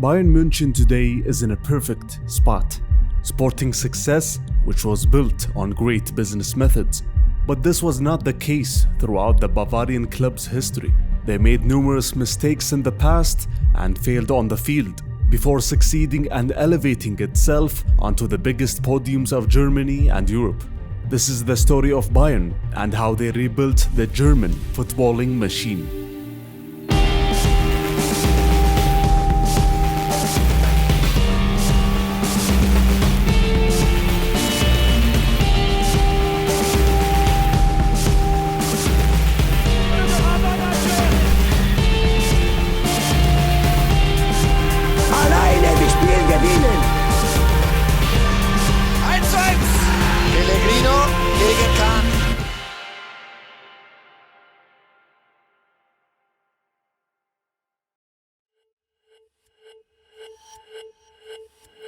Bayern Munich today is in a perfect spot. Sporting success, which was built on great business methods. But this was not the case throughout the Bavarian club's history. They made numerous mistakes in the past and failed on the field, before succeeding and elevating itself onto the biggest podiums of Germany and Europe. This is the story of Bayern and how they rebuilt the German footballing machine.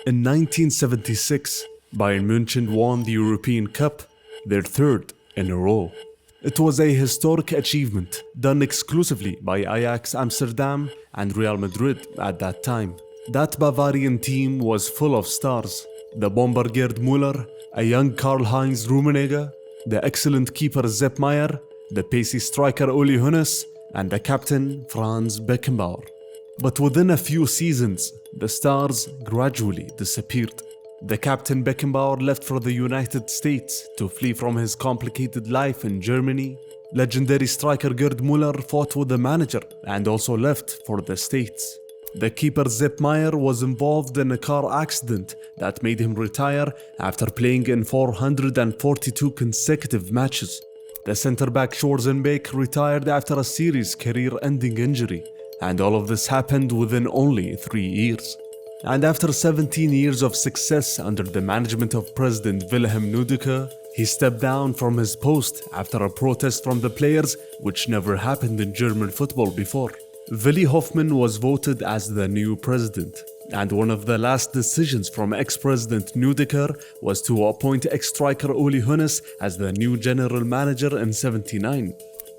In 1976, Bayern Munich won the European Cup, their third in a row. It was a historic achievement done exclusively by Ajax Amsterdam and Real Madrid at that time. That Bavarian team was full of stars. The bomber Gerd Müller, a young Karl-Heinz Rummenigge, the excellent keeper Sepp Maier, the pacey striker Uli Hoeness, and the captain Franz Beckenbauer. But within a few seasons, the stars gradually disappeared. The captain Beckenbauer left for the United States to flee from his complicated life in Germany. Legendary striker Gerd Müller fought with the manager and also left for the States. The keeper Sepp Maier was involved in a car accident that made him retire after playing in 442 consecutive matches. The centre-back Schwarzenbeck retired after a serious career-ending injury. And all of this happened within only 3 years. And after 17 years of success under the management of President Wilhelm Nudeke, he stepped down from his post after a protest from the players, which never happened in German football before. Willi Hoffmann was voted as the new president, and one of the last decisions from ex-president Nudeke was to appoint ex-striker Uli Hoeness as the new general manager in '79.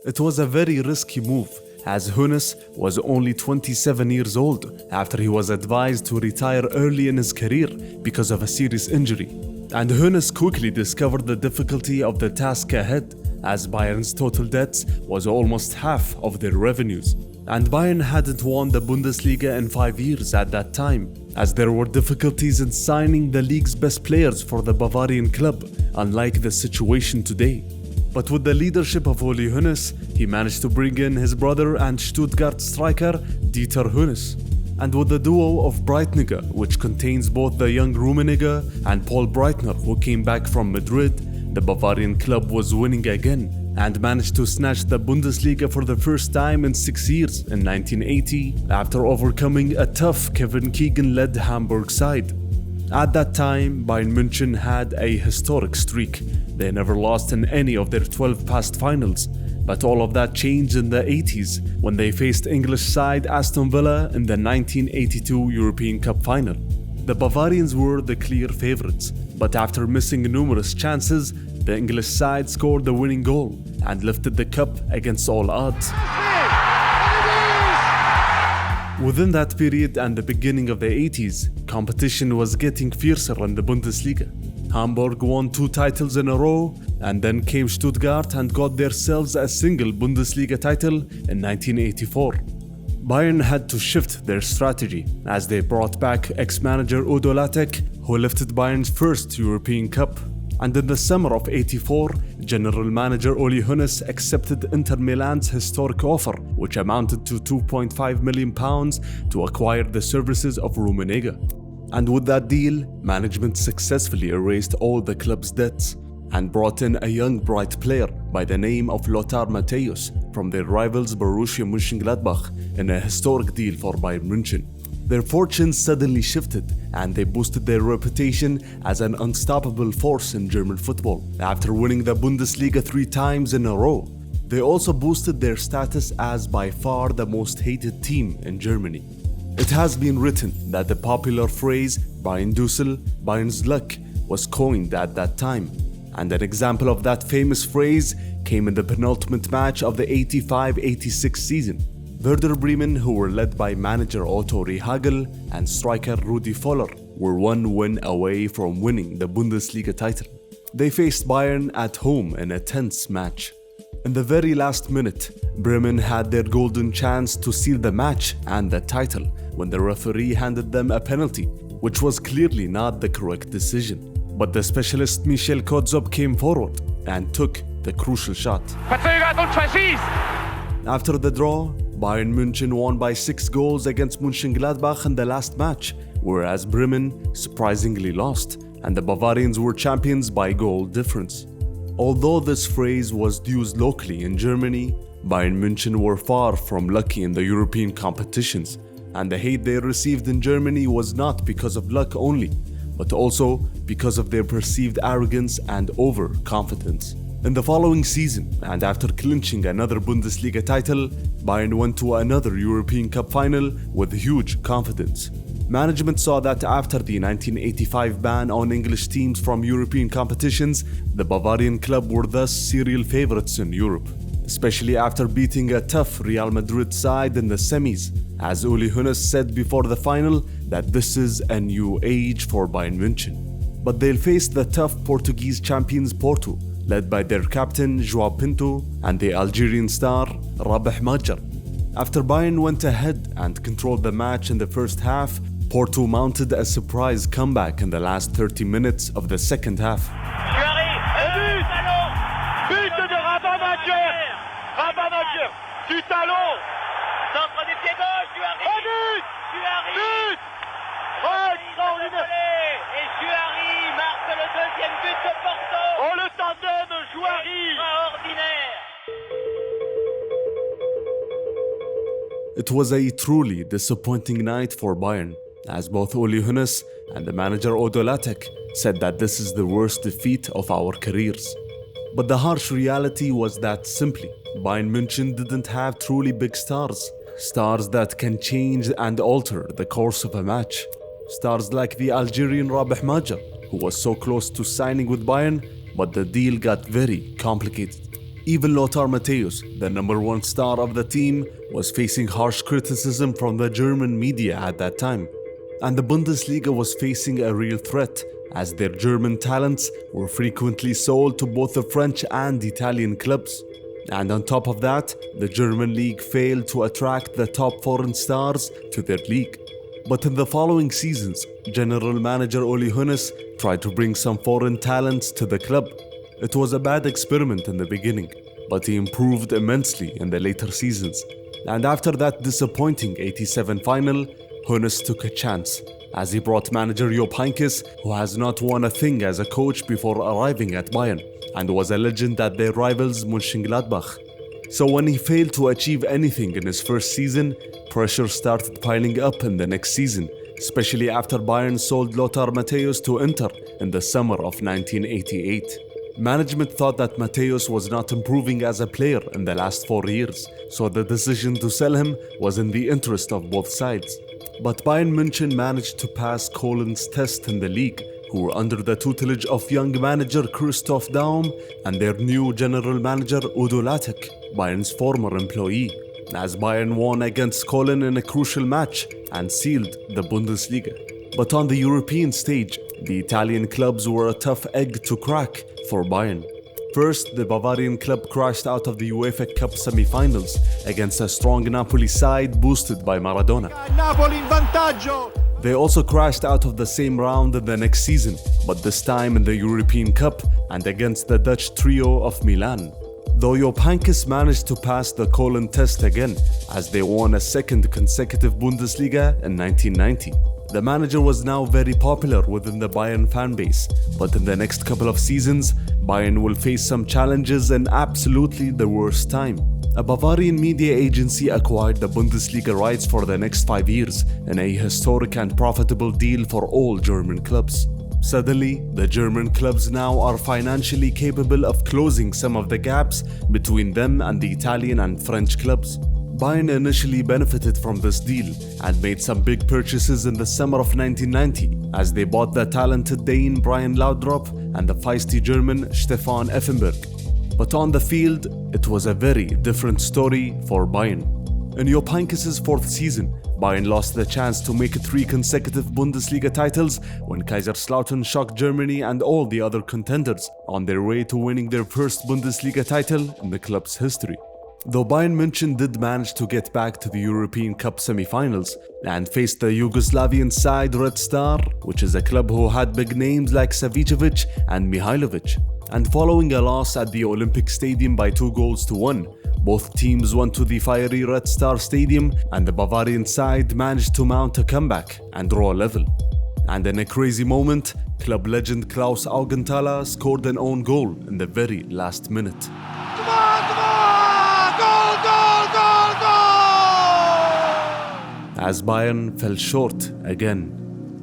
It was a very risky move, as Hoeness was only 27 years old after he was advised to retire early in his career because of a serious injury. And Hoeness quickly discovered the difficulty of the task ahead, as Bayern's total debts was almost half of their revenues. And Bayern hadn't won the Bundesliga in 5 years at that time, as there were difficulties in signing the league's best players for the Bavarian club, unlike the situation today. But with the leadership of Uli Hoeness, he managed to bring in his brother and Stuttgart striker Dieter Hoeness. And with the duo of Breitner, which contains both the young Rummenigge and Paul Breitner, who came back from Madrid, the Bavarian club was winning again and managed to snatch the Bundesliga for the first time in 6 years in 1980 after overcoming a tough Kevin Keegan-led Hamburg side. At that time, Bayern Munich had a historic streak. They never lost in any of their 12 past finals, but all of that changed in the 80s when they faced English side Aston Villa in the 1982 European Cup final. The Bavarians were the clear favourites, but after missing numerous chances, the English side scored the winning goal and lifted the cup against all odds. Within that period and the beginning of the 80s, competition was getting fiercer in the Bundesliga. Hamburg won 2 titles in a row, and then came Stuttgart and got themselves a single Bundesliga title in 1984. Bayern had to shift their strategy as they brought back ex-manager Udo Lattek, who lifted Bayern's first European Cup. And in the summer of '84, General Manager Uli Hoeness accepted Inter Milan's historic offer, which amounted to £2.5 million to acquire the services of Rummenigge. And with that deal, management successfully erased all the club's debts and brought in a young bright player by the name of Lothar Matthäus from their rivals Borussia Mönchengladbach in a historic deal for Bayern Munich. Their fortunes suddenly shifted and they boosted their reputation as an unstoppable force in German football. After winning the Bundesliga 3 times in a row, they also boosted their status as by far the most hated team in Germany. It has been written that the popular phrase Bayern Dussel, Bayern's luck was coined at that time, and an example of that famous phrase came in the penultimate match of the 85-86 season. Werder Bremen, who were led by manager Otto Rehhagel and striker Rudi Völler, were one win away from winning the Bundesliga title. They faced Bayern at home in a tense match. In the very last minute, Bremen had their golden chance to seal the match and the title when the referee handed them a penalty, which was clearly not the correct decision. But the specialist Michel Kotzop came forward and took the crucial shot. After the draw, Bayern München won by 6 goals against Mönchengladbach in the last match, whereas Bremen surprisingly lost, and the Bavarians were champions by goal difference. Although this phrase was used locally in Germany, Bayern München were far from lucky in the European competitions, and the hate they received in Germany was not because of luck only, but also because of their perceived arrogance and overconfidence. In the following season, and after clinching another Bundesliga title, Bayern went to another European Cup final with huge confidence. Management saw that after the 1985 ban on English teams from European competitions, the Bavarian club were thus serial favorites in Europe, especially after beating a tough Real Madrid side in the semis, as Uli Hoeness said before the final that this is a new age for Bayern München. But they'll face the tough Portuguese champions Porto, led by their captain João Pinto and the Algerian star Rehhagel. After Bayern went ahead and controlled the match in the first half, Porto mounted a surprise comeback in the last 30 minutes of the second half. It was a truly disappointing night for Bayern, as both Uli Hoeness and the manager Odo Lattek said that this is the worst defeat of our careers. But the harsh reality was that simply, Bayern München didn't have truly big stars that can change and alter the course of a match. Stars like the Algerian Rehhagel, who was so close to signing with Bayern, but the deal got very complicated. Even Lothar Matthäus, the number 1 star of the team, was facing harsh criticism from the German media at that time. And the Bundesliga was facing a real threat, as their German talents were frequently sold to both the French and Italian clubs. And on top of that, the German league failed to attract the top foreign stars to their league. But in the following seasons, General Manager Uli Hoeness tried to bring some foreign talents to the club. It was a bad experiment in the beginning, but he improved immensely in the later seasons. And after that disappointing 87 final, Hoeness took a chance, as he brought manager Jupp Heynckes, who has not won a thing as a coach before arriving at Bayern, and was a legend at their rivals Mönchengladbach. So when he failed to achieve anything in his first season, pressure started piling up in the next season, especially after Bayern sold Lothar Matthäus to Inter in the summer of 1988. Management thought that Matthäus was not improving as a player in the last 4 years, so the decision to sell him was in the interest of both sides. But Bayern München managed to pass Kolen's test in the league, who were under the tutelage of young manager Christoph Daum and their new general manager Odo Lattek, Bayern's former employee, as Bayern won against Kolen in a crucial match and sealed the Bundesliga. But on the European stage, the Italian clubs were a tough egg to crack for Bayern. First, the Bavarian club crashed out of the UEFA Cup semi-finals against a strong Napoli side boosted by Maradona. Napoli in vantaggio! They also crashed out of the same round in the next season, but this time in the European Cup and against the Dutch trio of Milan. Though Jupp Heynckes managed to pass the Kolen test again, as they won a second consecutive Bundesliga in 1990. The manager was now very popular within the Bayern fanbase, but in the next couple of seasons, Bayern will face some challenges and absolutely the worst time. A Bavarian media agency acquired the Bundesliga rights for the next 5 years in a historic and profitable deal for all German clubs. Suddenly, the German clubs now are financially capable of closing some of the gaps between them and the Italian and French clubs. Bayern initially benefited from this deal and made some big purchases in the summer of 1990 as they bought the talented Dane Brian Laudrup and the feisty German Stefan Effenberg. But on the field, it was a very different story for Bayern. In Jupp Heynckes' fourth season, Bayern lost the chance to make 3 consecutive Bundesliga titles when Kaiserslautern shocked Germany and all the other contenders on their way to winning their first Bundesliga title in the club's history. Though Bayern München did manage to get back to the European Cup semi-finals and faced the Yugoslavian side Red Star, which is a club who had big names like Savicevic and Mihailovic. And following a loss at the Olympic Stadium by 2-1, both teams went to the fiery Red Star Stadium and the Bavarian side managed to mount a comeback and draw level. And in a crazy moment, club legend Klaus Augenthaler scored an own goal in the very last minute. As Bayern fell short again.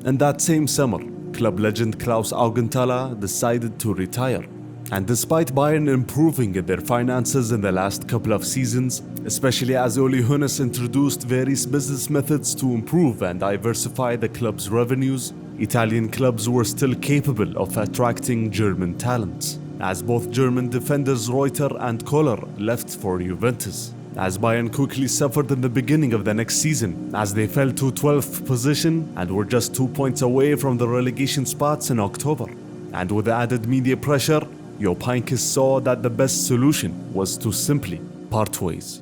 And that same summer, club legend Klaus Augenthaler decided to retire. And despite Bayern improving their finances in the last couple of seasons, especially as Uli Hoeness introduced various business methods to improve and diversify the club's revenues, Italian clubs were still capable of attracting German talents, as both German defenders Reuter and Kohler left for Juventus. As Bayern quickly suffered in the beginning of the next season, as they fell to 12th position and were just 2 points away from the relegation spots in October. And with added media pressure, Jupp Heynckes saw that the best solution was to simply part ways.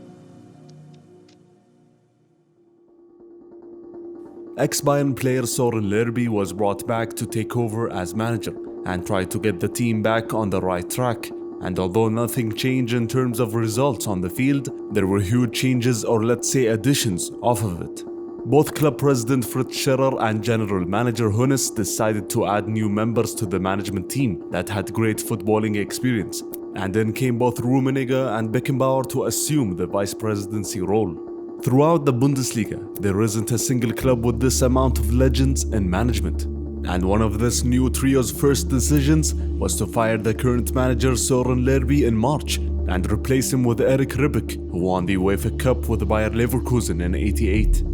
Ex-Bayern player Soren Lerby was brought back to take over as manager and try to get the team back on the right track. And although nothing changed in terms of results on the field, there were huge changes, or let's say additions, off of it. Both club president Fritz Scherer and general manager Hoeness decided to add new members to the management team that had great footballing experience. And then came both Rummenigge and Beckenbauer to assume the vice presidency role. Throughout the Bundesliga, there isn't a single club with this amount of legends in management. And one of this new trio's first decisions was to fire the current manager Soren Lerby in March and replace him with Eric Ribbeck, who won the UEFA Cup with Bayer Leverkusen in '88.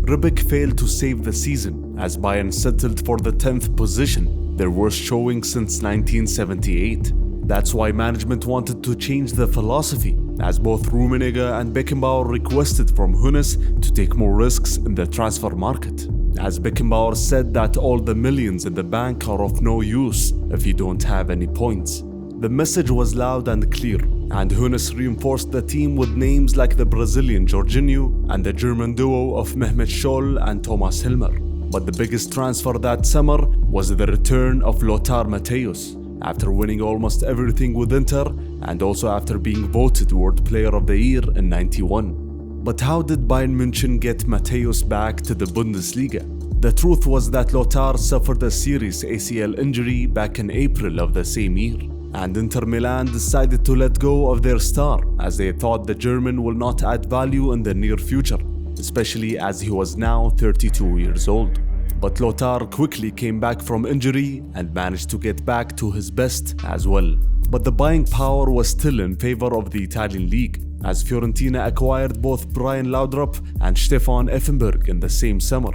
Ribbeck failed to save the season as Bayern settled for the 10th position, their worst showing since 1978. That's why management wanted to change the philosophy, as both Rummenigge and Beckenbauer requested from Hoeness to take more risks in the transfer market. As Beckenbauer said that all the millions in the bank are of no use if you don't have any points. The message was loud and clear, and Hoeness reinforced the team with names like the Brazilian Jorginho and the German duo of Mehmet Scholl and Thomas Hilmer. But the biggest transfer that summer was the return of Lothar Matthäus, after winning almost everything with Inter and also after being voted World Player of the Year in '91. But how did Bayern München get Matthäus back to the Bundesliga? The truth was that Lothar suffered a serious ACL injury back in April of the same year, and Inter Milan decided to let go of their star as they thought the German will not add value in the near future, especially as he was now 32 years old. But Lothar quickly came back from injury and managed to get back to his best as well. But the buying power was still in favor of the Italian league, as Fiorentina acquired both Brian Laudrup and Stefan Effenberg in the same summer.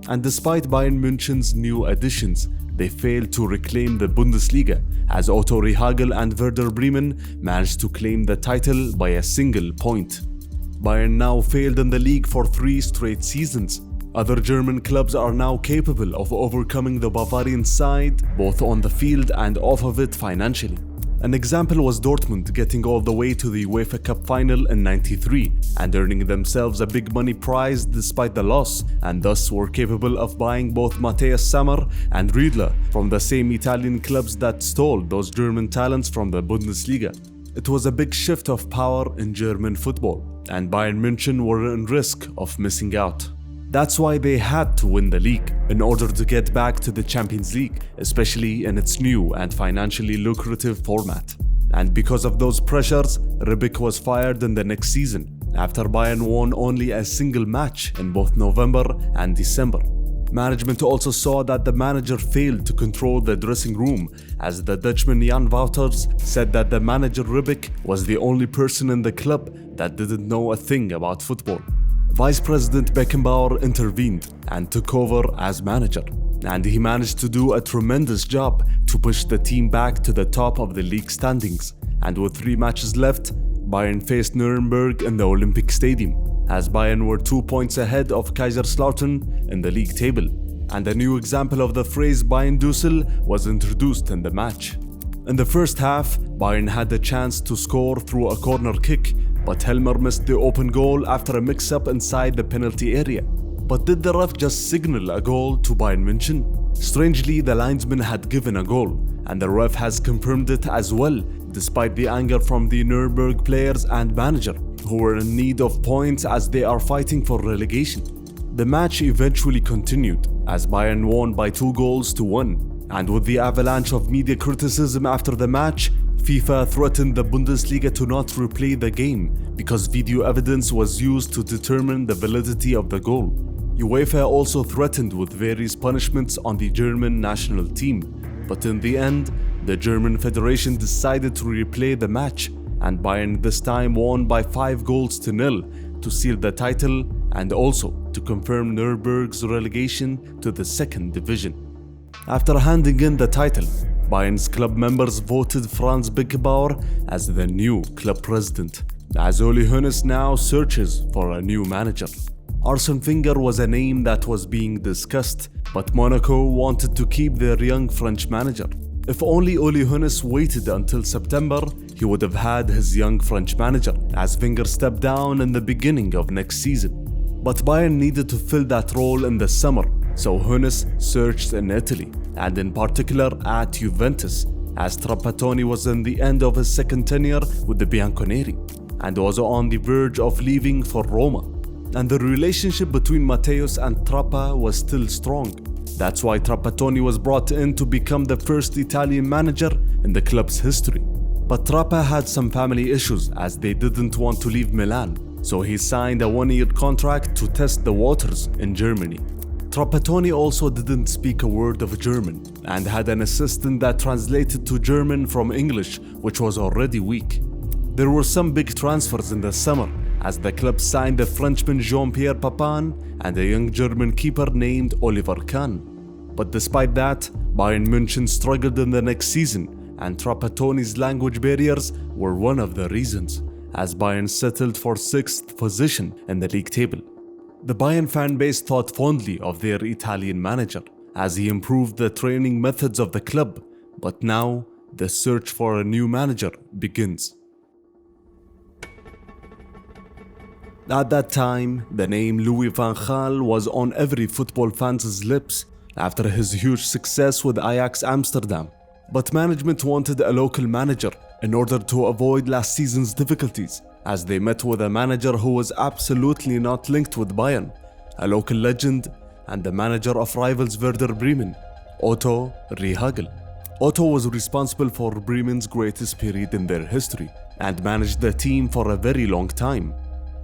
And despite Bayern München's new additions, they failed to reclaim the Bundesliga, as Otto Rehhagel and Werder Bremen managed to claim the title by a single point. Bayern now failed in the league for 3 straight seasons. Other German clubs are now capable of overcoming the Bavarian side, both on the field and off of it financially. An example was Dortmund getting all the way to the UEFA Cup final in '93 and earning themselves a big money prize despite the loss, and thus were capable of buying both Matthäus Sammer and Riedler from the same Italian clubs that stole those German talents from the Bundesliga. It was a big shift of power in German football, and Bayern München were in risk of missing out. That's why they had to win the league in order to get back to the Champions League, especially in its new and financially lucrative format. And because of those pressures, Ribbeck was fired in the next season, after Bayern won only a single match in both November and December. Management also saw that the manager failed to control the dressing room, as the Dutchman Jan Wouters said that the manager Ribbeck was the only person in the club that didn't know a thing about football. Vice President Beckenbauer intervened and took over as manager, and he managed to do a tremendous job to push the team back to the top of the league standings. And with 3 matches left, Bayern faced Nuremberg in the Olympic Stadium. as Bayern were 2 points ahead of Kaiserslautern in the league table, and a new example of the phrase Bayern Dussel was introduced in the match. In the first half, Bayern had the chance to score through a corner kick, but Helmer missed the open goal after a mix-up inside the penalty area. But did the ref just signal a goal to Bayern München? Strangely, the linesman had given a goal, and the ref has confirmed it as well, despite the anger from the Nuremberg players and manager, who were in need of points as they are fighting for relegation. The match eventually continued, as Bayern won by 2-1, and with the avalanche of media criticism after the match, FIFA threatened the Bundesliga to not replay the game because video evidence was used to determine the validity of the goal. UEFA also threatened with various punishments on the German national team, but in the end, the German Federation decided to replay the match, and Bayern this time won by 5-0 to seal the title and also to confirm Nuremberg's relegation to the second division. After handing in the title, Bayern's club members voted Franz Beckenbauer as the new club president, as Uli Hoeness now searches for a new manager. Arsene Wenger was a name that was being discussed, but Monaco wanted to keep their young French manager. If only Uli Hoeness waited until September, he would have had his young French manager, as Wenger stepped down in the beginning of next season. But Bayern needed to fill that role in the summer, so Hoeness searched in Italy, and in particular at Juventus, as Trapattoni was in the end of his second tenure with the Bianconeri, and was on the verge of leaving for Roma. And the relationship between Matthäus and Trappa was still strong. That's why Trapattoni was brought in to become the first Italian manager in the club's history. But Trappa had some family issues, as they didn't want to leave Milan, so he signed a 1-year contract to test the waters in Germany. Trapattoni also didn't speak a word of German and had an assistant that translated to German from English, which was already weak. There were some big transfers in the summer, as the club signed the Frenchman Jean-Pierre Papin and a young German keeper named Oliver Kahn. But despite that, Bayern München struggled in the next season, and Trapattoni's language barriers were one of the reasons, as Bayern settled for 6th position in the league table. The Bayern fan base thought fondly of their Italian manager, as he improved the training methods of the club, but now the search for a new manager begins. At that time, the name Louis van Gaal was on every football fan's lips after his huge success with Ajax Amsterdam. But management wanted a local manager in order to avoid last season's difficulties, as they met with a manager who was absolutely not linked with Bayern, a local legend and the manager of rivals Werder Bremen, Otto Rehhagel. Otto was responsible for Bremen's greatest period in their history and managed the team for a very long time.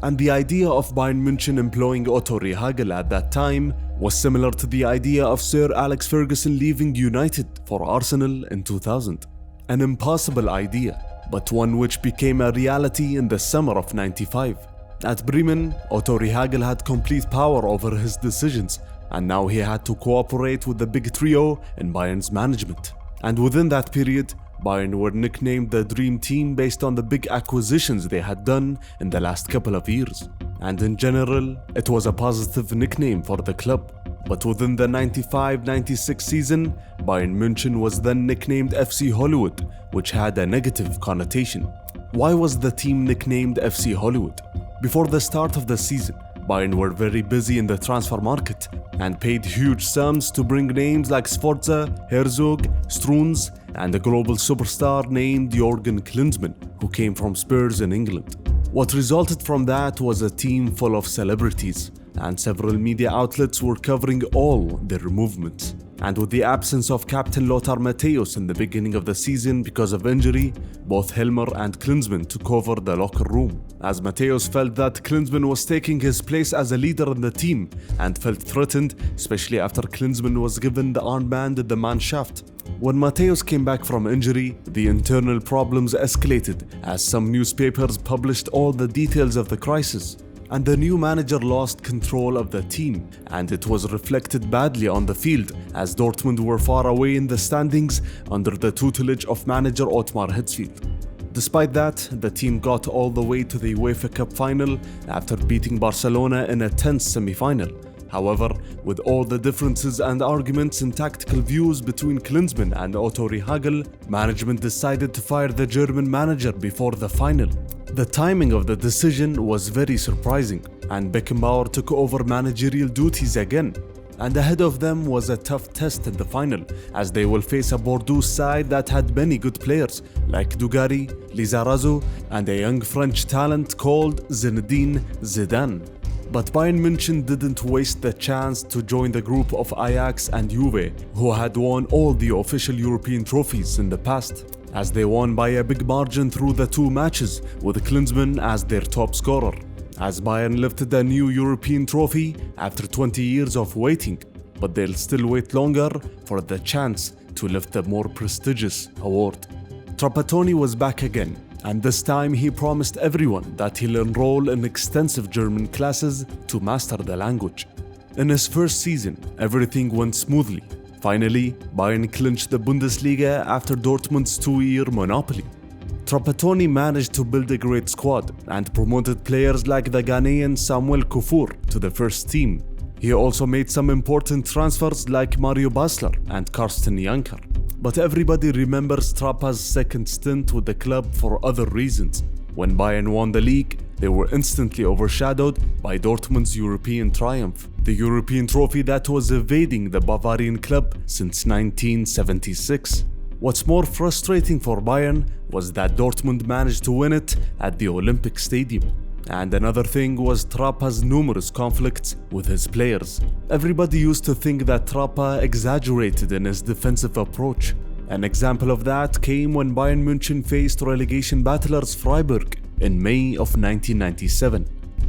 And the idea of Bayern München employing Otto Rehhagel at that time was similar to the idea of Sir Alex Ferguson leaving United for Arsenal in 2000. An impossible idea, but one which became a reality in the summer of '95. At Bremen, Otto Rehhagel had complete power over his decisions, and now he had to cooperate with the big trio in Bayern's management. And within that period, Bayern were nicknamed the Dream Team based on the big acquisitions they had done in the last couple of years. And in general, it was a positive nickname for the club. But within the 95-96 season, Bayern München was then nicknamed FC Hollywood, which had a negative connotation. Why was the team nicknamed FC Hollywood? Before the start of the season, Bayern were very busy in the transfer market and paid huge sums to bring names like Sforza, Herzog, Struns, and a global superstar named Jürgen Klinsmann, who came from Spurs in England. What resulted from that was a team full of celebrities, and several media outlets were covering all their movements. And with the absence of captain Lothar Matthäus in the beginning of the season because of injury, both Helmer and Klinsmann took over the locker room, as Matthäus felt that Klinsmann was taking his place as a leader in the team and felt threatened, especially after Klinsmann was given the armband at the Mannschaft. When Matthäus came back from injury, the internal problems escalated as some newspapers published all the details of the crisis. And the new manager lost control of the team, and it was reflected badly on the field as Dortmund were far away in the standings under the tutelage of manager Ottmar Hitzfeld. Despite that, the team got all the way to the UEFA Cup final after beating Barcelona in a tense semi-final. However, with all the differences and arguments in tactical views between Klinsmann and Otto Rehhagel, management decided to fire the German manager before the final. The timing of the decision was very surprising, and Beckenbauer took over managerial duties again. And ahead of them was a tough test in the final, as they will face a Bordeaux side that had many good players like Dugarry, Lizarazu, and a young French talent called Zinedine Zidane. But Bayern München didn't waste the chance to join the group of Ajax and Juve, who had won all the official European trophies in the past, as they won by a big margin through the two matches, with Klinsmann as their top scorer. As Bayern lifted a new European trophy after 20 years of waiting, but they'll still wait longer for the chance to lift the more prestigious award. Trapattoni was back again, and this time he promised everyone that he'll enroll in extensive German classes to master the language. In his first season, everything went smoothly. Finally, Bayern clinched the Bundesliga after Dortmund's 2-year monopoly. Trapattoni managed to build a great squad and promoted players like the Ghanaian Samuel Kufur to the first team. He also made some important transfers like Mario Basler and Karsten Janker. But everybody remembers Trapa's second stint with the club for other reasons. When Bayern won the league, they were instantly overshadowed by Dortmund's European triumph, the European trophy that was evading the Bavarian club since 1976. What's more frustrating for Bayern was that Dortmund managed to win it at the Olympic Stadium. And another thing was Trapa's numerous conflicts with his players. Everybody used to think that Trapa exaggerated in his defensive approach. An example of that came when Bayern München faced relegation battlers Freiburg in May of 1997.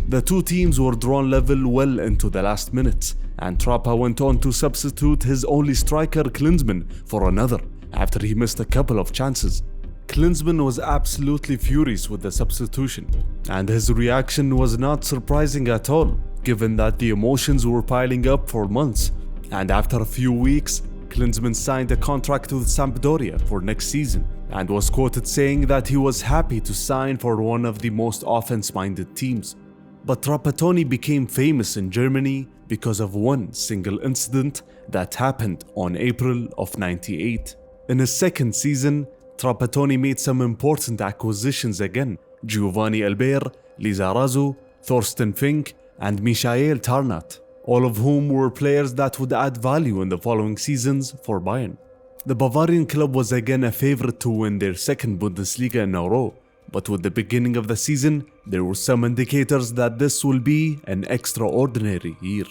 The two teams were drawn level well into the last minutes, and Trapa went on to substitute his only striker Klinsmann for another, after he missed a couple of chances. Klinsmann was absolutely furious with the substitution, and his reaction was not surprising at all, given that the emotions were piling up for months. And after a few weeks, Klinsmann signed a contract with Sampdoria for next season, and was quoted saying that he was happy to sign for one of the most offense-minded teams. But Trapattoni became famous in Germany because of one single incident that happened on April of '98. In his second season, Trapattoni made some important acquisitions again: Giovanni Elber, Lizarazu, Thorsten Fink, and Michael Tarnat, all of whom were players that would add value in the following seasons for Bayern. The Bavarian club was again a favorite to win their second Bundesliga in a row, but with the beginning of the season, there were some indicators that this will be an extraordinary year.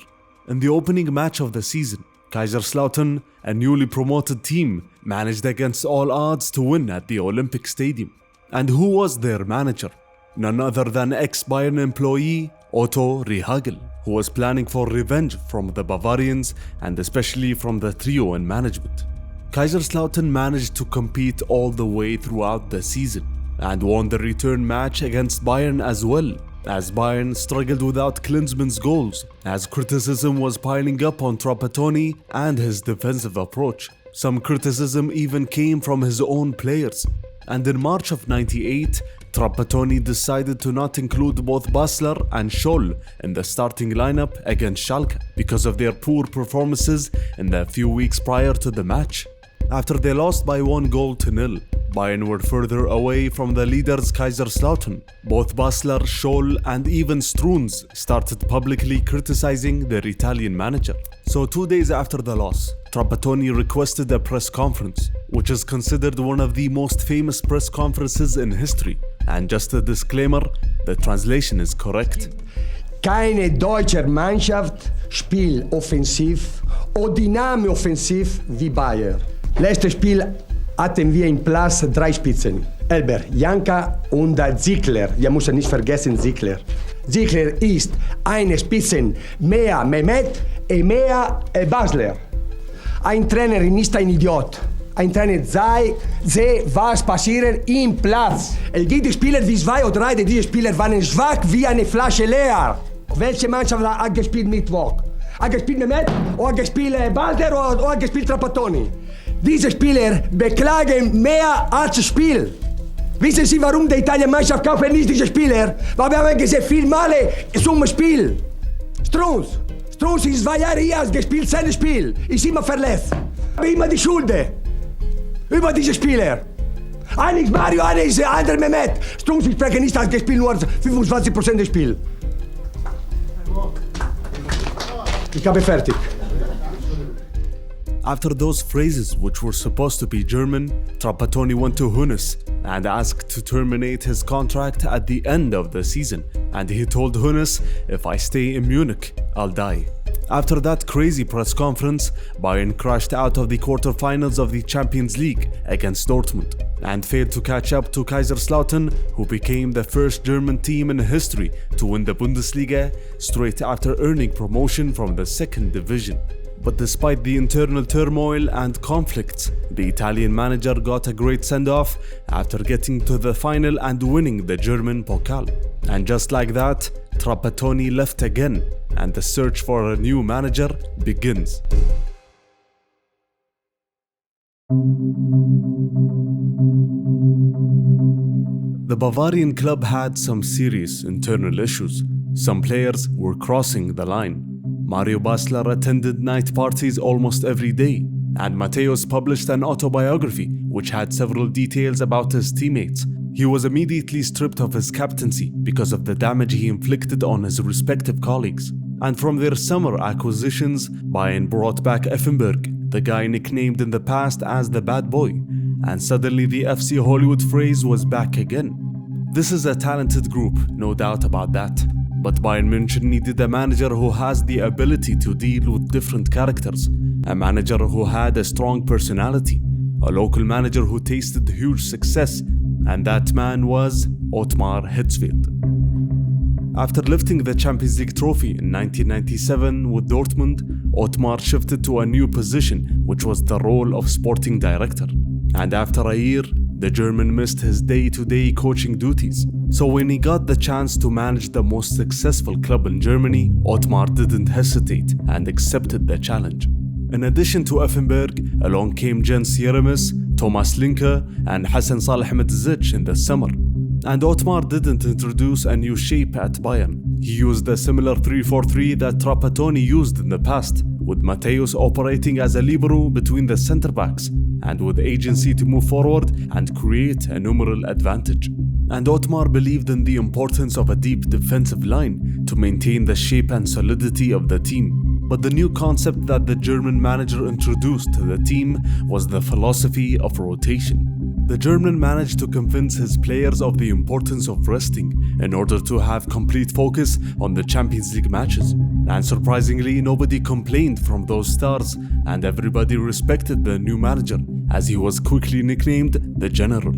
In the opening match of the season, Kaiserslautern, a newly promoted team, managed against all odds to win at the Olympic Stadium. And who was their manager? None other than ex-Bayern employee Otto Rehhagel, who was planning for revenge from the Bavarians and especially from the trio in management. Kaiserslautern managed to compete all the way throughout the season and won the return match against Bayern as well, as Bayern struggled without Klinsmann's goals, as criticism was piling up on Trapattoni and his defensive approach. Some criticism even came from his own players. And in March of '98, Trapattoni decided to not include both Basler and Scholl in the starting lineup against Schalke because of their poor performances in the few weeks prior to the match. After they lost by 1-0, Bayern were further away from the leaders Kaiserslautern. Both Basler, Scholl, and even Struns started publicly criticizing their Italian manager. So 2 days after the loss, Trapattoni requested a press conference, which is considered one of the most famous press conferences in history. And just a disclaimer, the translation is correct. Keine deutsche Mannschaft spielt offensiv oder dynamisch offensiv wie Bayern. Letztes Spiel hatten wir im Platz 3 Spitzen. Elber, Janka und Ziegler. Wir müssen nicht vergessen Ziegler. Ziegler ist eine Spitzen mehr Mehmet und mehr Basler. Ein Trainer ist ein Idiot. Ein Trainer sehe, was passiert im Platz. Es gibt Spieler wie 2 oder 3, diese Spieler waren schwach wie eine Flasche leer. Welche Mannschaft hat gespielt Mittwoch? Hat gespielt Mehmet, oder hat gespielt Basler, oder hat gespielt Trapattoni? Diese Spieler beklagen mehr als Spiel. Wissen Sie, warum die Italien-Mannschaft kaufen nicht diese Spieler? Weil wir haben gesehen, viel Male zum Spiel. Strunz ist 2 Jahre hier, hat gespielt, sein Spiel. Ist immer verletzt. Aber immer die Schuld. Über diese Spieler. Einer ist Mario, einer ist der andere Mehmet. Strunz, ich spreche nicht, hat gespielt nur 25% des Spiels. Ich habe fertig. After those phrases, which were supposed to be German, Trapattoni went to Hoeness and asked to terminate his contract at the end of the season. And he told Hoeness, "If I stay in Munich, I'll die." After that crazy press conference, Bayern crashed out of the quarterfinals of the Champions League against Dortmund and failed to catch up to Kaiserslautern, who became the first German team in history to win the Bundesliga straight after earning promotion from the second division. But despite the internal turmoil and conflicts, the Italian manager got a great send-off after getting to the final and winning the German Pokal. And just like that, Trapattoni left again, and the search for a new manager begins. The Bavarian club had some serious internal issues. Some players were crossing the line. Mario Basler attended night parties almost every day, and Matthäus published an autobiography which had several details about his teammates. He was immediately stripped of his captaincy because of the damage he inflicted on his respective colleagues. And from their summer acquisitions, Bayern brought back Effenberg, the guy nicknamed in the past as the bad boy, and suddenly the FC Hollywood phrase was back again. This is a talented group, no doubt about that. But Bayern Munich needed a manager who has the ability to deal with different characters, a manager who had a strong personality, a local manager who tasted huge success, and that man was Ottmar Hitzfeld. After lifting the Champions League trophy in 1997 with Dortmund, Ottmar shifted to a new position, which was the role of sporting director. And after a year, the German missed his day-to-day coaching duties. So when he got the chance to manage the most successful club in Germany, Ottmar didn't hesitate and accepted the challenge. In addition to Effenberg, along came Jens Jeremis, Thomas Linke, and Hassan Salihamidzic in the summer. And Ottmar didn't introduce a new shape at Bayern. He used a similar 3-4-3 that Trapattoni used in the past, with Matthäus operating as a libero between the centre-backs, and with agency to move forward and create a numeral advantage. And Ottmar believed in the importance of a deep defensive line to maintain the shape and solidity of the team. But the new concept that the German manager introduced to the team was the philosophy of rotation. The German managed to convince his players of the importance of resting in order to have complete focus on the Champions League matches. And surprisingly, nobody complained from those stars, and everybody respected the new manager, as he was quickly nicknamed the General.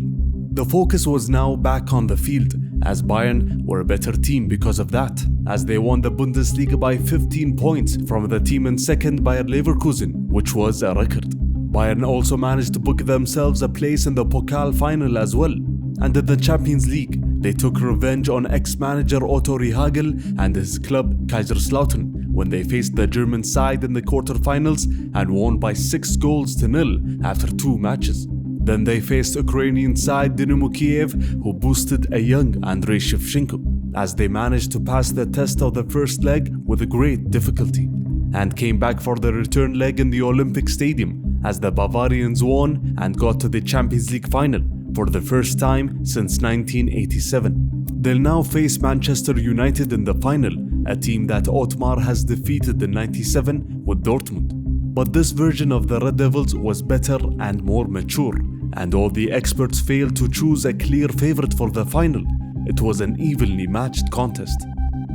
The focus was now back on the field, as Bayern were a better team because of that, as they won the Bundesliga by 15 points from the team in second, Bayer Leverkusen, which was a record. Bayern also managed to book themselves a place in the Pokal final as well. And in the Champions League, they took revenge on ex-manager Otto Rehhagel and his club Kaiserslautern when they faced the German side in the quarterfinals and won by 6-0 after 2 matches. Then they faced Ukrainian side Dynamo Kiev, who boosted a young Andrei Shevchenko, as they managed to pass the test of the first leg with great difficulty, and came back for the return leg in the Olympic Stadium, as the Bavarians won and got to the Champions League final for the first time since 1987. They'll now face Manchester United in the final, a team that Ottmar has defeated in '97 with Dortmund. But this version of the Red Devils was better and more mature, and all the experts failed to choose a clear favorite for the final. It was an evenly matched contest.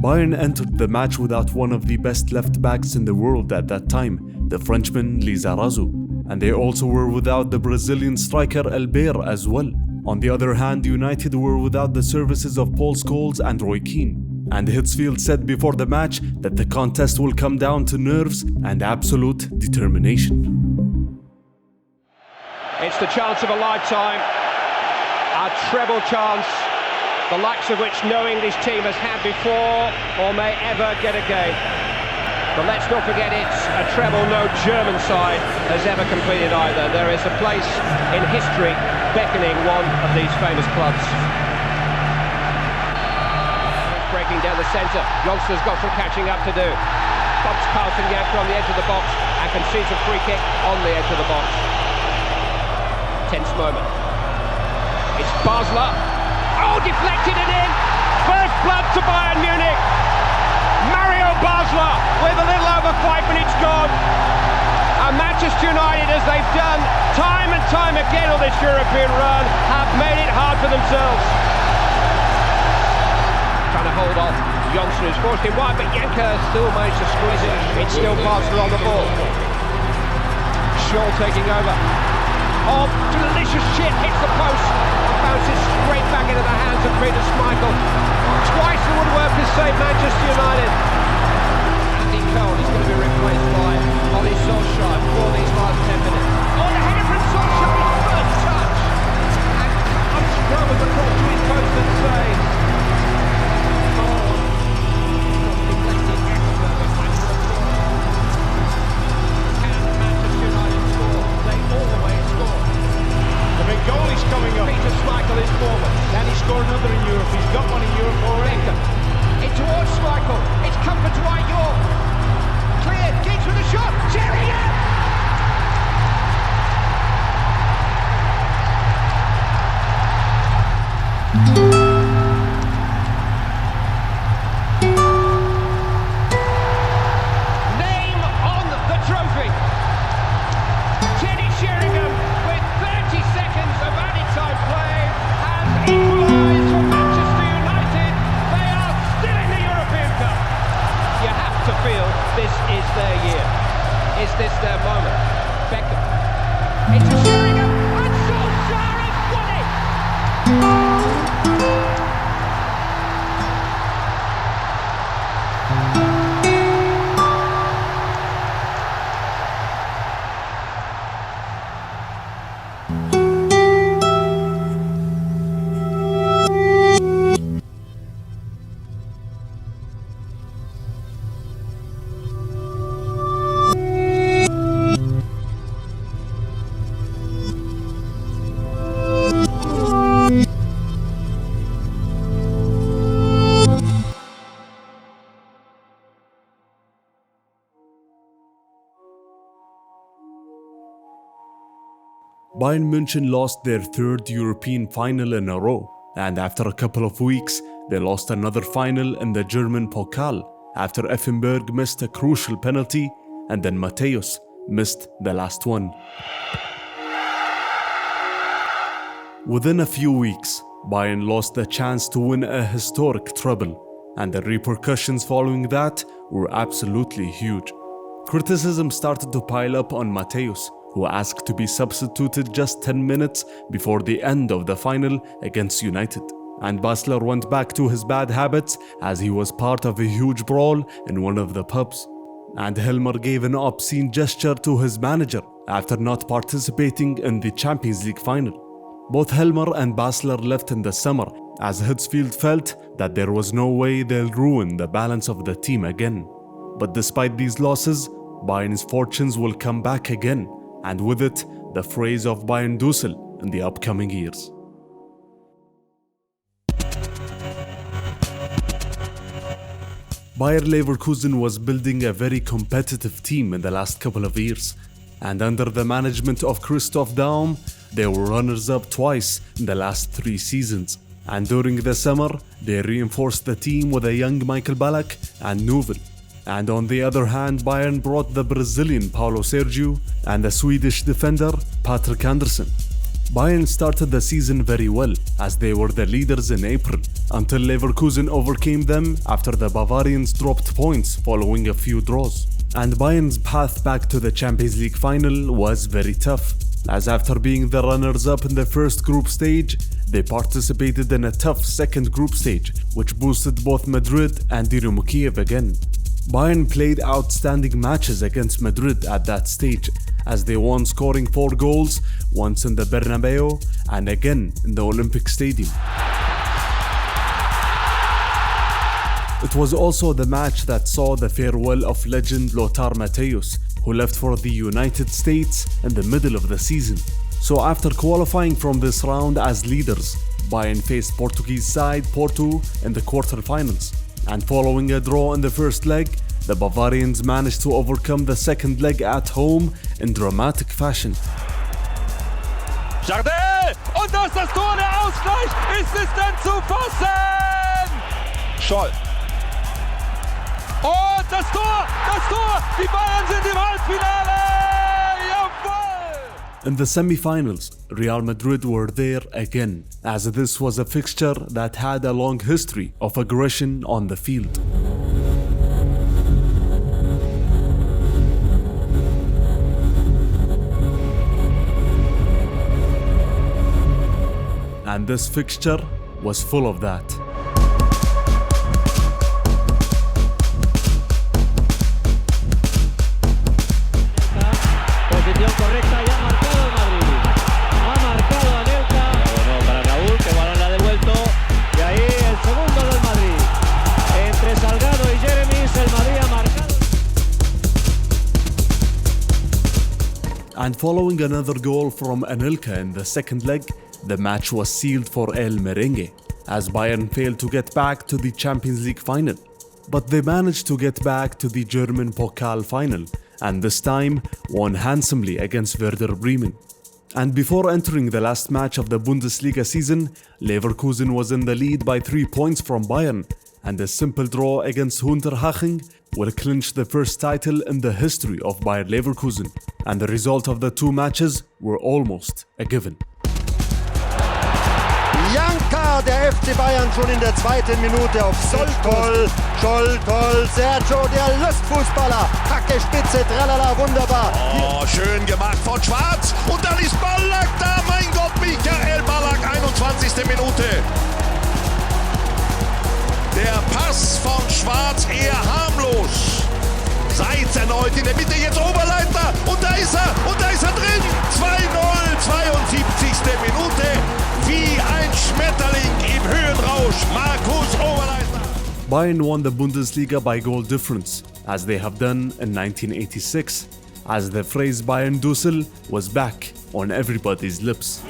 Bayern entered the match without one of the best left-backs in the world at that time, the Frenchman Lizarazu, and they also were without the Brazilian striker Elber as well. On the other hand, United were without the services of Paul Scholes and Roy Keane. And Hitzfeld said before the match that the contest will come down to nerves and absolute determination. It's the chance of a lifetime, a treble chance, the likes of which knowing this team has had before or may ever get again. But let's not forget it's a treble no German side has ever completed either. There is a place in history beckoning one of these famous clubs. Breaking down the centre, Youngster's got some catching up to do. Bumps Carlton Janker on the edge of the box and concedes a free kick on the edge of the box. Tense moment. It's Basler. Oh, deflected and in. First blood to Bayern Munich. Mario Basler with a little over 5 minutes gone. And Manchester United, as they've done time and time again on this European run, have made it hard for themselves. Trying to hold off Johnson, who's forced him wide, but Janker still managed to squeeze it. It's still Basler on the ball. Shaw taking over. Oh, delicious chip, hits the post and bounces straight back into the hands of Peter Schmeichel. Twice the woodwork has saved Manchester United. Andy Cole is going to be replaced by Uli Solskjaer for these last 10 minutes. Oh, the header from Solskjaer, first touch. And unscrumbles across to his post and saves. Goalie's coming up. Peter Schmeichel is forward. Can he score another in Europe? He's got one in Europe already. In towards Schmeichel. It's comfort to White York. Cleared. Giggs with a shot. Sheringham! Name on the trophy. Teddy Sheringham, with 30 seconds of added time play, has equalised for Manchester United. They are still in the European Cup. You have to feel this is their year. Is this their moment? Beckham. Into Sheringham, and Solskjaer has won it! Bayern München lost their third European final in a row, and after a couple of weeks, they lost another final in the German Pokal after Effenberg missed a crucial penalty and then Matthäus missed the last one. Within a few weeks, Bayern lost the chance to win a historic treble, and the repercussions following that were absolutely huge. Criticism started to pile up on Matthäus, who asked to be substituted just 10 minutes before the end of the final against United. And Basler went back to his bad habits as he was part of a huge brawl in one of the pubs. And Helmer gave an obscene gesture to his manager after not participating in the Champions League final. Both Helmer and Basler left in the summer as Hitzfeld felt that there was no way they'll ruin the balance of the team again. But despite these losses, Bayern's fortunes will come back again, and with it, the phrase of Bayern Dussel in the upcoming years. Bayer Leverkusen was building a very competitive team in the last couple of years, and under the management of Christoph Daum, they were runners-up twice in the last 3 seasons. And during the summer, they reinforced the team with a young Michael Ballack and Newell. And on the other hand, Bayern brought the Brazilian Paulo Sergio and the Swedish defender Patrick Andersson. Bayern started the season very well, as they were the leaders in April, until Leverkusen overcame them after the Bavarians dropped points following a few draws. And Bayern's path back to the Champions League final was very tough, as after being the runners-up in the first group stage, they participated in a tough second group stage, which boosted both Madrid and Dynamo Kiev again. Bayern played outstanding matches against Madrid at that stage, as they won scoring 4 goals, once in the Bernabeu and again in the Olympic Stadium. It was also the match that saw the farewell of legend Lothar Matthäus, who left for the United States in the middle of the season. So after qualifying from this round as leaders, Bayern faced Portuguese side Porto in the quarterfinals. And following a draw in the first leg, the Bavarians managed to overcome the second leg at home in dramatic fashion. Jardel! Und das ist das Tor, der Ausgleich! Ist es denn zu fassen? Scholl. Und das Tor! Das Tor! Die Bayern sind im Halbfinale! Jawohl! In the semi-finals, Real Madrid were there again, as this was a fixture that had a long history of aggression on the field. And this fixture was full of that. Posición correcta y ha marcado el Madrid. Ha marcado Anelka. Bueno, para Raúl, que balón le ha devuelto. Y ahí el segundo del Madrid. Entre Salgado y Jeremis, el Madrid ha marcado. And following another goal from Anelka in the second leg, the match was sealed for El Merengue, as Bayern failed to get back to the Champions League final. But they managed to get back to the German Pokal final, and this time won handsomely against Werder Bremen. And before entering the last match of the Bundesliga season, Leverkusen was in the lead by 3 points from Bayern, and a simple draw against Unterhaching will clinch the first title in the history of Bayer Leverkusen, and the result of the two matches were almost a given. Janka, der FC Bayern schon in der zweiten Minute auf Scholl, Sergio, der Lustfußballer, Hacke, Spitze, tralala, wunderbar. Oh, schön gemacht von Schwarz und dann ist Ballack da, mein Gott, Michael Ballack, 21. Minute. Der Pass von Schwarz eher harmlos. Seitz erneut in der Mitte, jetzt Oberleiter und da ist er drin. 2-0, 72. Minute. Wie ein Schmetterling im Höhenrausch, Markus Oberleiter. Bayern won the Bundesliga by goal difference, as they have done in 1986, as the phrase Bayern Dussel was back on everybody's lips.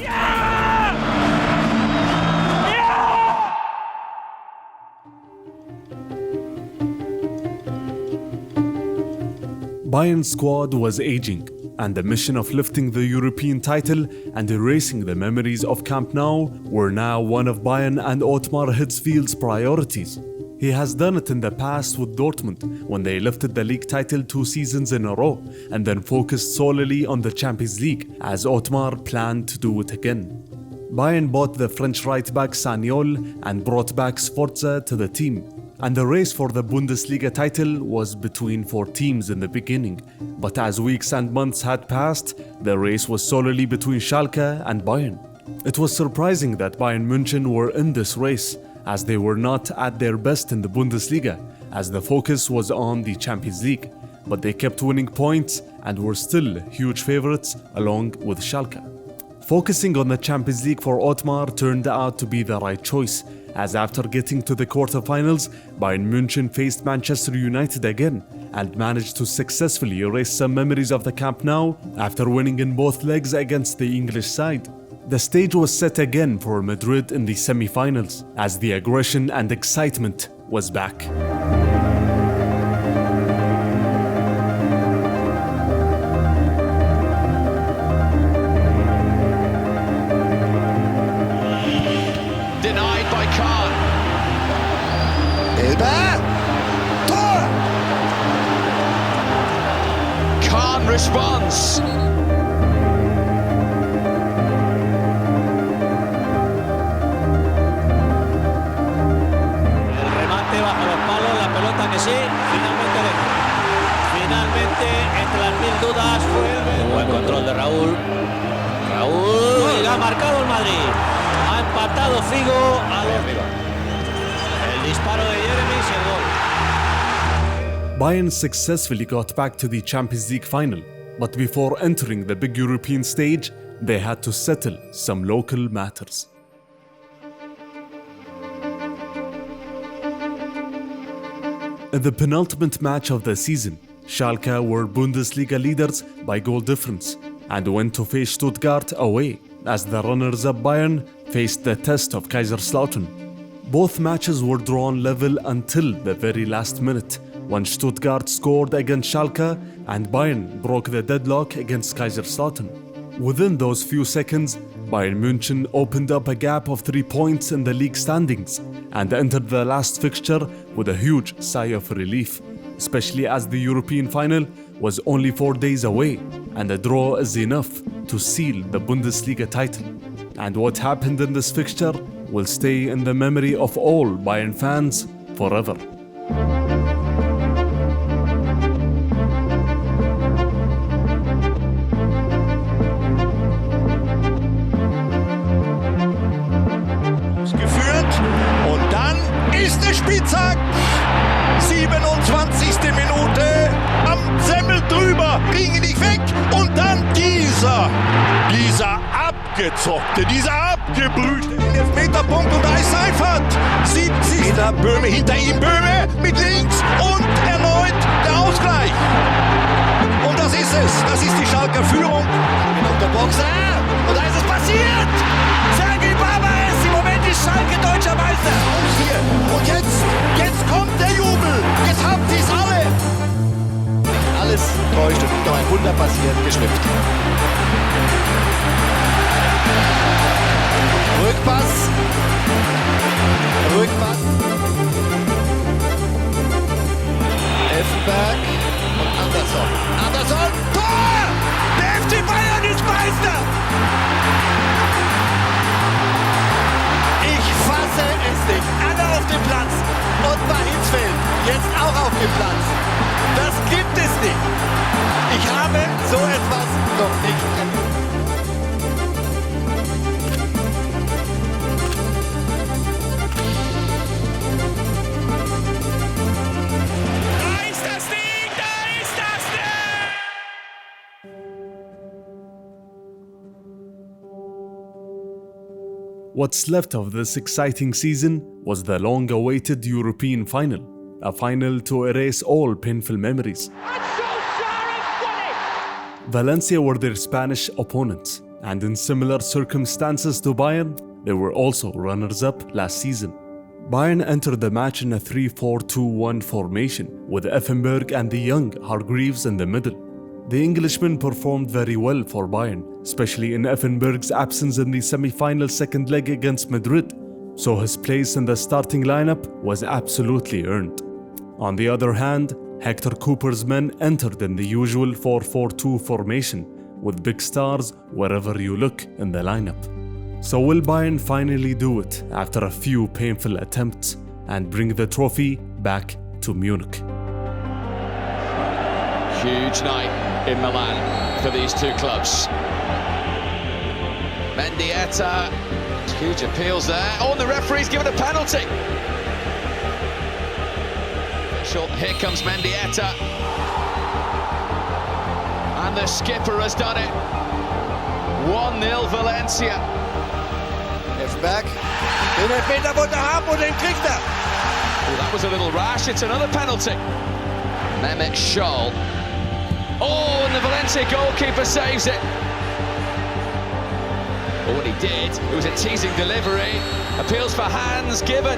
Bayern's squad was aging, and the mission of lifting the European title and erasing the memories of Camp Nou were now one of Bayern and Ottmar Hitzfeld's priorities. He has done it in the past with Dortmund when they lifted the league title 2 seasons in a row and then focused solely on the Champions League, as Ottmar planned to do it again. Bayern bought the French right-back Sagnol and brought back Sforza to the team. And the race for the Bundesliga title was between 4 teams in the beginning, but as weeks and months had passed, the race was solely between Schalke and Bayern. It was surprising that Bayern München were in this race, as they were not at their best in the Bundesliga, as the focus was on the Champions League, but they kept winning points and were still huge favorites along with Schalke. Focusing on the Champions League for Ottmar turned out to be the right choice, as after getting to the quarterfinals, Bayern München faced Manchester United again and managed to successfully erase some memories of the Camp Nou after winning in both legs against the English side. The stage was set again for Madrid in the semi-finals, as the aggression and excitement was back. Denied by Kahn. Elber! Tor! Kahn responds. Bajo los palos, la pelota que sí, finalmente dentro. Finalmente, entre las mil dudas, fue el buen control de Raúl. Raúl, y ha marcado el Madrid. Ha empatado Figo a los... El disparo de Jeremis y el gol. Bayern successfully got back to the Champions League final, but before entering the big European stage, they had to settle some local matters. In the penultimate match of the season, Schalke were Bundesliga leaders by goal difference, and went to face Stuttgart away, as the runners-up Bayern faced the test of Kaiserslautern. Both matches were drawn level until the very last minute, when Stuttgart scored against Schalke and Bayern broke the deadlock against Kaiserslautern. Within those few seconds, Bayern München opened up a gap of 3 points in the league standings and entered the last fixture with a huge sigh of relief, especially as the European final was only 4 days away and a draw is enough to seal the Bundesliga title. And what happened in this fixture will stay in the memory of all Bayern fans forever. Geführt und dann ist der Spieltag. 27. Minute, am Semmel drüber, kriegen nicht weg und dann dieser abgezockte, dieser abgebrühte Elfmeterpunkt und da ist Seifert. 70. Meter, Böhme, hinter ihm Böhme mit links und erneut der Ausgleich. Und das ist es, das ist die Schalker Führung. Auf der Box, und da ist es passiert. Sergej Bavarian, im Moment ist Schalke deutscher Meister. Hier. Und jetzt kommt der Jubel. Jetzt habt ihr es alle. Alles täuscht und doch ein Wunder passiert, geschnippt. Rückpass. Effenberg und Andersson. Tor! Der FC Bayern ist Meister! Ich fasse es nicht. Alle auf dem Platz. Ottmar Hitzfeld jetzt auch auf dem Platz. Das gibt es nicht. Ich habe so etwas noch nicht erlebt. What's left of this exciting season was the long-awaited European final, a final to erase all painful memories. Valencia were their Spanish opponents, and in similar circumstances to Bayern, they were also runners-up last season. Bayern entered the match in a 3-4-2-1 formation, with Effenberg and the young Hargreaves in the middle. The Englishman performed very well for Bayern, especially in Effenberg's absence in the semi-final second leg against Madrid, so his place in the starting lineup was absolutely earned. On the other hand, Hector Cooper's men entered in the usual 4-4-2 formation, with big stars wherever you look in the lineup. So will Bayern finally do it after a few painful attempts and bring the trophy back to Munich? Huge night in Milan for these two clubs. Mendieta, huge appeals there. Oh, and the referee's given a penalty. Here comes Mendieta. And the skipper has done it. 1-0 Valencia. Effenberg, den Elfmeter wollte er haben und den kriegt er. Oh, that was a little rash. It's another penalty. Mehmet Scholl. Oh, and the Valencia goalkeeper saves it. But what he did, it was a teasing delivery. Appeals for hands given.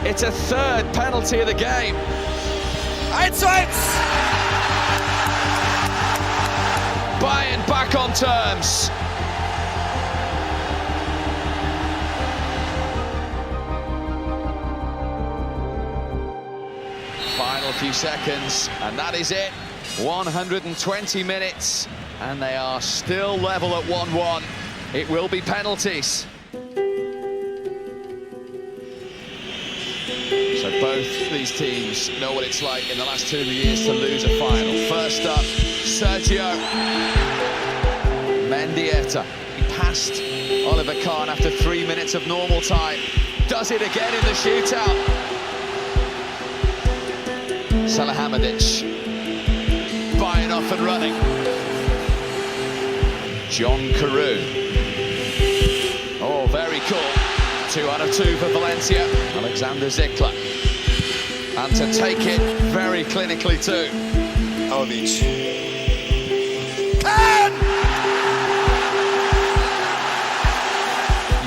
It's a third penalty of the game. 1-1. Bayern back on terms. Final few seconds, and that is it. 120 minutes, and they are still level at 1-1. It will be penalties. So both these teams know what it's like in the last 2 years to lose a final. First up, Sergio Mendieta. He passed Oliver Kahn after 3 minutes of normal time. Does it again in the shootout. Salihamidzic. Bayern off and running. John Carew. Oh, very cool. 2 out of 2 for Valencia. Alexander Zickler. And to take it very clinically too. Ovic. Kahn!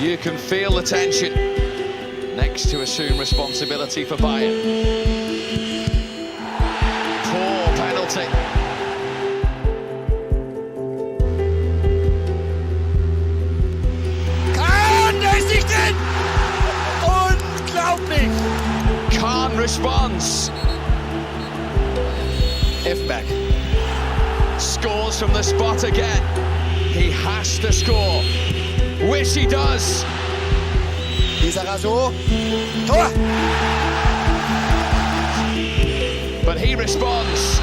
You can feel the tension. Next to assume responsibility for Bayern. Poor penalty. Der ist nicht drin! Unglaublich! Khan responds. Ifbeck scores from the spot again. He has to score. Wish he does. Lizarazu. Tor! But he responds.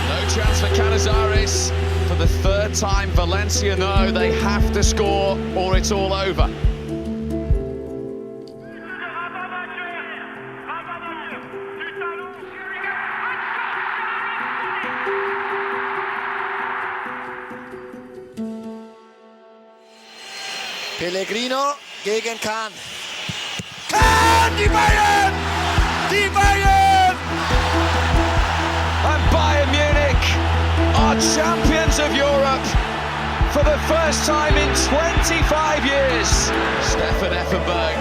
No chance for Canizares. For the third time, Valencia know they have to score or it's all over. Pellegrino gegen Kahn. Kahn, die Bayern! Die Bayern! And Bayern Munich are champions of Europe for the first time in 25 years. Stefan Effenberg